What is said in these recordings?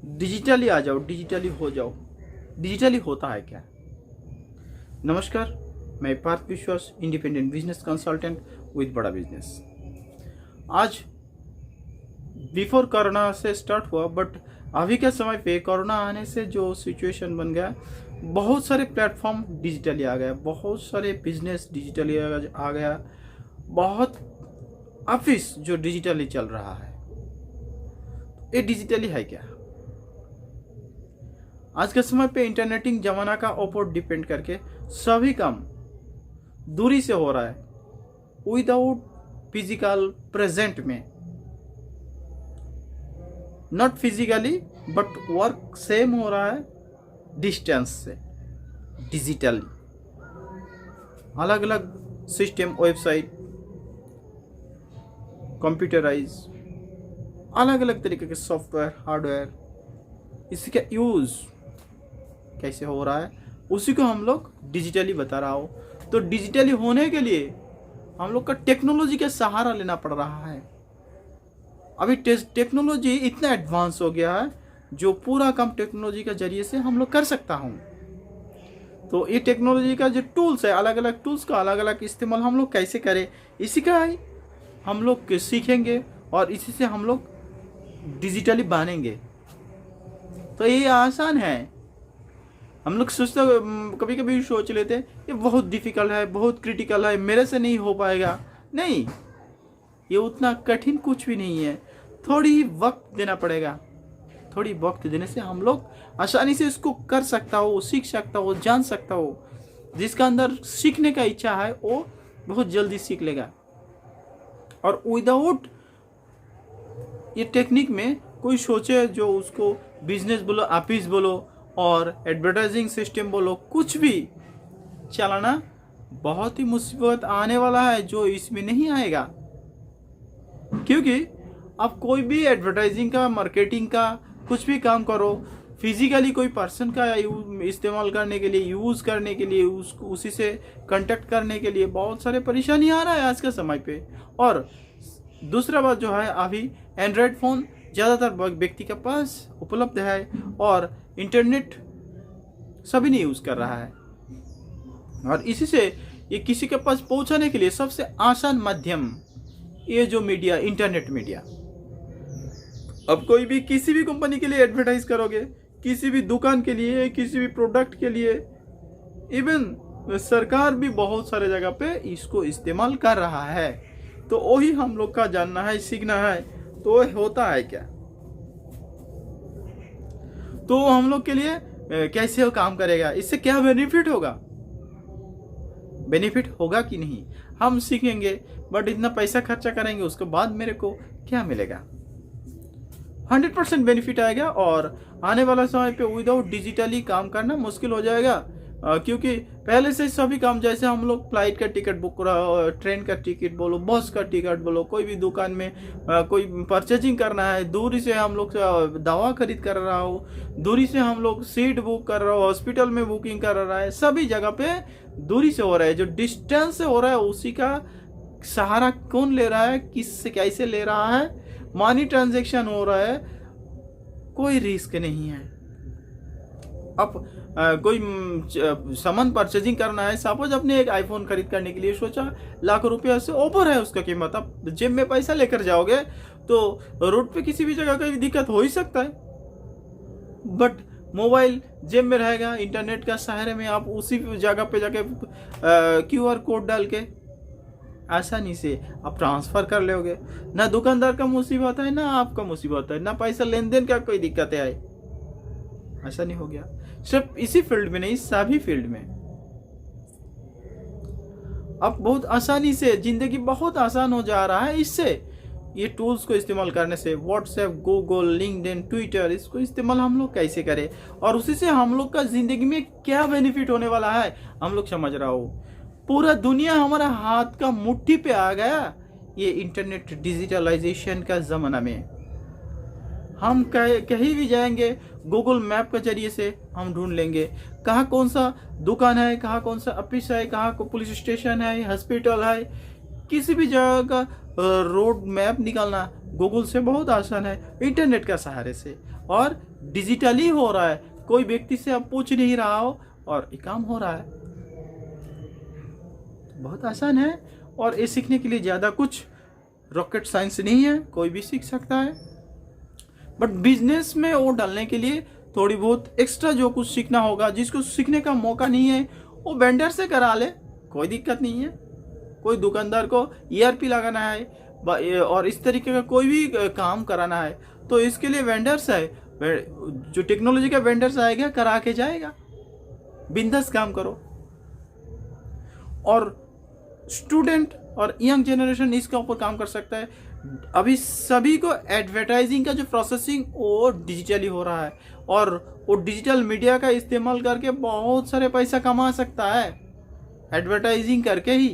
Digitally आ जाओ, digitally हो जाओ। डिजिटली होता है क्या? नमस्कार, मैं पार्थ विश्वास, इंडिपेंडेंट बिजनेस कंसल्टेंट विद बड़ा बिजनेस। आज बिफोर कोरोना से स्टार्ट हुआ, बट अभी के समय पे कोरोना आने से जो सिचुएशन बन गया, बहुत सारे प्लेटफॉर्म डिजिटली आ गया, बहुत सारे बिजनेस डिजिटली आ गया, बहुत ऑफिस जो डिजिटली चल रहा है। ये डिजिटली है क्या? आज के समय पे इंटरनेटिंग जमाना का ऊपर डिपेंड करके सभी काम दूरी से हो रहा है, विदाउट फिजिकल प्रेजेंट में। Not physically but work same हो रहा है डिस्टेंस से, डिजिटली। अलग अलग सिस्टम, वेबसाइट, कंप्यूटराइज, अलग अलग तरीके के सॉफ्टवेयर, हार्डवेयर, इसी का यूज कैसे हो रहा है उसी को हम लोग डिजिटली बता रहा हो। तो डिजिटली होने के लिए हम लोग का टेक्नोलॉजी का सहारा लेना पड़ रहा है। अभी टेक्नोलॉजी इतना एडवांस हो गया है, जो पूरा काम टेक्नोलॉजी के जरिए से हम लोग कर सकता हूँ। तो ये टेक्नोलॉजी का जो टूल्स है, अलग अलग टूल्स का अलग अलग इस्तेमाल हम लोग कैसे करें, इसी का हम लोग सीखेंगे और इसी से हम लोग डिजिटली बनेंगे। तो ये आसान है। हम लोग सोचते, कभी कभी सोच लेते हैं ये बहुत डिफिकल्ट है, बहुत क्रिटिकल है, मेरे से नहीं हो पाएगा। नहीं, ये उतना कठिन कुछ भी नहीं है। थोड़ी वक्त देना पड़ेगा। थोड़ी वक्त देने से हम लोग आसानी से इसको कर सकता हो, सीख सकता हो, जान सकता हो। जिसका अंदर सीखने का इच्छा है वो बहुत जल्दी सीख लेगा। और विदाउट ये टेक्निक में कोई सोचे जो उसको बिजनेस बोलो, ऑफिस बोलो और एडवर्टाइजिंग सिस्टम बोलो, कुछ भी चलाना बहुत ही मुसीबत आने वाला है, जो इसमें नहीं आएगा। क्योंकि आप कोई भी एडवर्टाइजिंग का, मार्केटिंग का कुछ भी काम करो, फिजिकली कोई पर्सन का इस्तेमाल करने के लिए, यूज़ करने के लिए, उसी से कांटेक्ट करने के लिए बहुत सारे परेशानी आ रहा है आज के समय पे। और दूसरा बात जो है, अभी एंड्रॉयड फ़ोन ज़्यादातर व्यक्ति के पास उपलब्ध है और इंटरनेट सभी नहीं यूज़ कर रहा है। और इसी से ये किसी के पास पहुंचाने के लिए सबसे आसान माध्यम ये जो मीडिया, इंटरनेट मीडिया। अब कोई भी किसी भी कंपनी के लिए एडवर्टाइज करोगे, किसी भी दुकान के लिए, किसी भी प्रोडक्ट के लिए, इवन सरकार भी बहुत सारे जगह पे इसको इस्तेमाल कर रहा है। तो वही हम लोग का जानना है, सीखना है। तो होता है क्या, तो हम लोग के लिए कैसे वो काम करेगा, इससे क्या बेनिफिट होगा, बेनिफिट होगा कि नहीं, हम सीखेंगे। बट इतना पैसा खर्चा करेंगे, उसके बाद मेरे को क्या मिलेगा? 100% बेनिफिट आएगा। और आने वाला समय पे विदाउट डिजिटली काम करना मुश्किल हो जाएगा। क्योंकि पहले से सभी काम, जैसे हम लोग फ्लाइट का टिकट बुक करा, ट्रेन का टिकट बोलो, बस का टिकट बोलो, कोई भी दुकान में कोई परचेजिंग करना है, दूरी से हम लोग दवा खरीद कर रहा हो, दूरी से हम लोग सीट बुक कर रहा हो, हॉस्पिटल में बुकिंग कर रहा है, सभी जगह पे दूरी से हो रहा है। जो डिस्टेंस से हो रहा है उसी का सहारा कौन ले रहा है, किससे कैसे ले रहा है, मनी ट्रांजैक्शन हो रहा है, कोई रिस्क नहीं है। अब कोई सामान परचेजिंग करना है, सपोज अपने एक आईफोन खरीद करने के लिए सोचा, लाख रुपया से ऊपर है उसका कीमत। अब जेब में पैसा लेकर जाओगे तो रोड पे किसी भी जगह का दिक्कत हो ही सकता है। बट मोबाइल जेब में रहेगा, इंटरनेट का सहारे में आप उसी जगह पे जाके QR कोड डाल के आसानी से आप ट्रांसफर कर लोगे। ना दुकानदार का मुसीबत है, ना आपका मुसीबत है, ना पैसा लेन देन का कोई दिक्कत है। ऐसा नहीं हो गया। सिर्फ इसी फील्ड में नहीं, सभी फील्ड में अब बहुत आसानी से जिंदगी बहुत आसान हो जा रहा है। इससे ये टूल्स को इस्तेमाल करने से, व्हाट्सएप, गूगल, लिंक्डइन, ट्विटर, इसको इस्तेमाल हम लोग कैसे करें और उसी से हम लोग का जिंदगी में क्या बेनिफिट होने वाला है हम लोग समझ रहा हो। पूरा दुनिया हमारा हाथ का मुट्ठी पे आ गया ये इंटरनेट डिजिटलाइजेशन का जमाना में। हम कहीं भी जाएंगे, गूगल मैप के जरिए से हम ढूंढ लेंगे कहाँ कौन सा दुकान है, कहाँ कौन सा ऑफिस है, कहाँ को पुलिस स्टेशन है, हॉस्पिटल है। किसी भी जगह का रोड मैप निकालना गूगल से बहुत आसान है, इंटरनेट का सहारे से। और डिजिटली हो रहा है, कोई व्यक्ति से आप पूछ नहीं रहा हो और ये काम हो रहा है। बहुत आसान है और ये सीखने के लिए ज़्यादा कुछ रॉकेट साइंस नहीं है, कोई भी सीख सकता है। बट बिजनेस में वो डालने के लिए थोड़ी बहुत एक्स्ट्रा जो कुछ सीखना होगा, जिसको सीखने का मौका नहीं है वो वेंडर से करा ले, कोई दिक्कत नहीं है। कोई दुकानदार को ERP लगाना है और इस तरीके का कोई भी काम कराना है तो इसके लिए वेंडर्स है, जो टेक्नोलॉजी का वेंडर्स आएगा करा के जाएगा। बिंदास काम करो। और स्टूडेंट और यंग जनरेशन इसके ऊपर काम कर सकता है। अभी सभी को एडवर्टाइजिंग का जो प्रोसेसिंग वो डिजिटली हो रहा है और वो डिजिटल मीडिया का इस्तेमाल करके बहुत सारे पैसा कमा सकता है एडवर्टाइजिंग करके ही।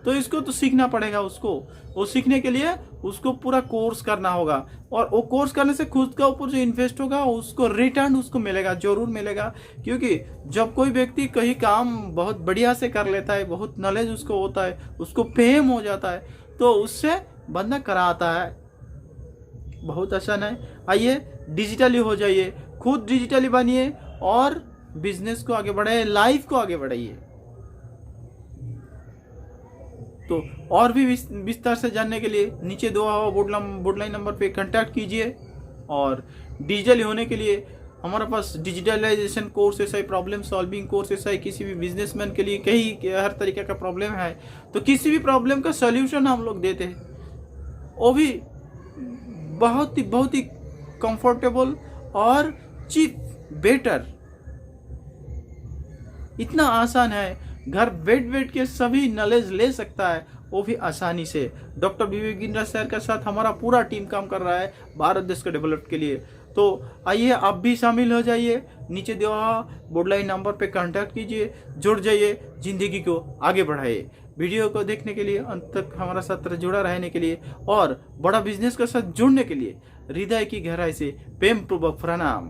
तो इसको तो सीखना पड़ेगा उसको। वो सीखने के लिए उसको पूरा कोर्स करना होगा और वो कोर्स करने से खुद का ऊपर जो इन्वेस्ट होगा उसको रिटर्न उसको मिलेगा, जरूर मिलेगा। क्योंकि जब कोई व्यक्ति कहीं काम बहुत बढ़िया से कर लेता है, बहुत नॉलेज उसको होता है, उसको फेम हो जाता है, तो उससे बंदा कराता है। बहुत आसान है। आइए डिजिटली हो जाइए, खुद डिजिटली बनिए और बिजनेस को आगे बढ़ाइए, लाइफ को आगे बढ़ाइए। तो और भी विस्तार से जानने के लिए नीचे दो बोर्ड लाइन नंबर पे कांटेक्ट कीजिए। और डिजिटल होने के लिए हमारे पास डिजिटलाइजेशन कोर्स ऐसा है, प्रॉब्लम सॉल्विंग कोर्स ऐसा है। किसी भी बिजनेसमैन के लिए कहीं हर तरीके का प्रॉब्लम है तो किसी भी प्रॉब्लम का सॉल्यूशन हम लोग देते हैं, वो भी बहुत ही कंफर्टेबल और चीप, बेटर। इतना आसान है, घर बैठ के सभी नॉलेज ले सकता है, वो भी आसानी से। डॉक्टर विवेक सर के साथ हमारा पूरा टीम काम कर रहा है भारत देश के डेवलप के लिए। तो आइए आप भी शामिल हो जाइए, नीचे दिया बोर्ड लाइन नंबर पे कांटेक्ट कीजिए, जुड़ जाइए, जिंदगी को आगे बढ़ाइए। वीडियो को देखने के लिए, अंत तक हमारा साथ जुड़ा रहने के लिए और बड़ा बिजनेस के साथ जुड़ने के लिए हृदय की गहराई से प्रेम पूर्वक प्रणाम।